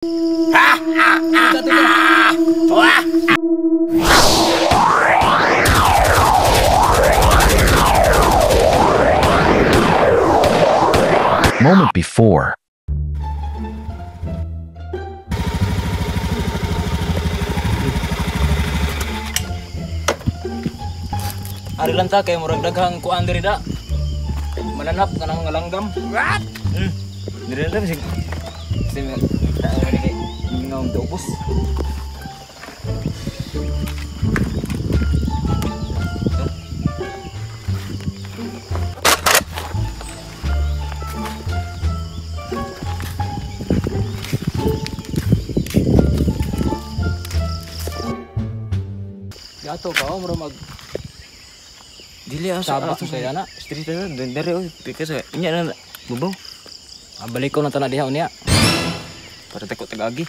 Moment before. Ari lanta kay murag daghang kuan diri da. Mananap kanang ngalanggam. What? Diri da bisig. Sing diri ngom dobus. Yato ka murag mag dili sabat saya anak istri teh dari pikas nya na bubaw balik ko na tanah diha unya para tekot tagagi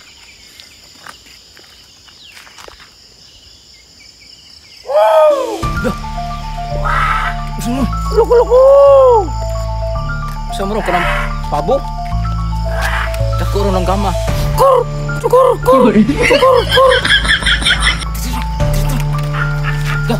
Luku samro kanang pabok dakuro nang gama kur dah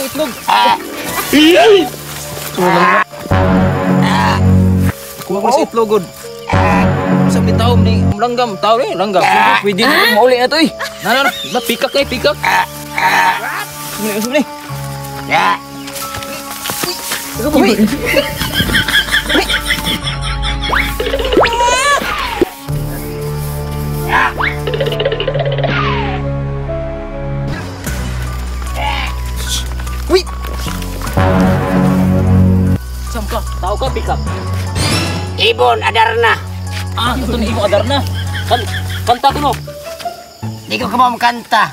itlog. Kuha ko si itlog god. Sa bitaw ni langgam, taw ni langgam. Pwede na mauli na to eh. Nana, pikak kay pikak. Sini. Ya. Tahu kah pikap? Ibon Adarna. Itu nih Ibon Adarna. Kanta ko no. Di ko mau kanta.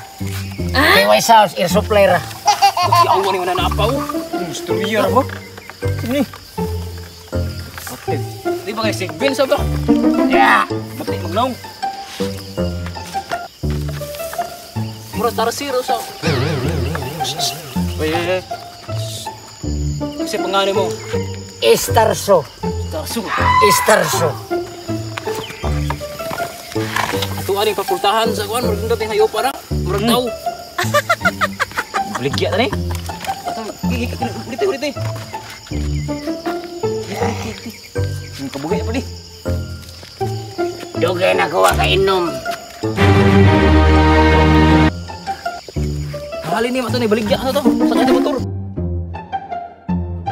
Kay White House air supply ra. Ya Allah ni mana na apa Instruyer mo. Ini. Oke. Di ba kay Sigbin sa ba? Ya. Pati maglaw. Mura tarsiro sa. Oye. Kasi pangani mo. Istarso. Ato aning pakultahan sa kuan murag dating hayo para murag tao. Baligya tani. Ato ulit. Sing kabugay pa di. Dugay na ko ka inom. Hali ni mato ni baligya sa to. Sa kanya motor.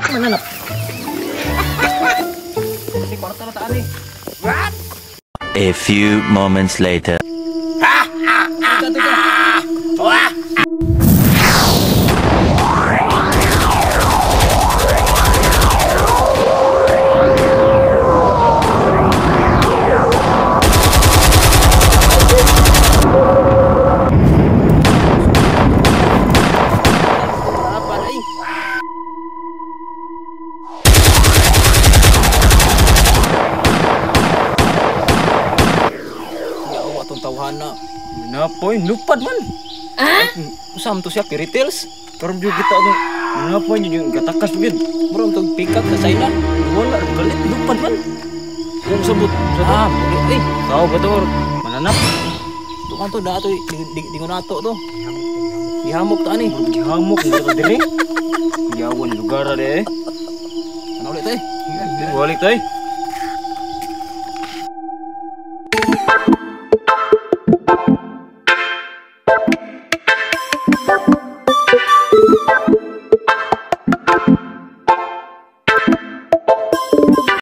Mananap. A few moments later. Tawhana napoy lupad man usam to siya piritils pero juga kita napoy yung katakas bigid moron to pikat sa China wala galit lupad man yung sabot tao betul mananap to kanto da to di nato to dihamok ta ani dihamok dito dire yawan lugar de ano ulit tay balik tay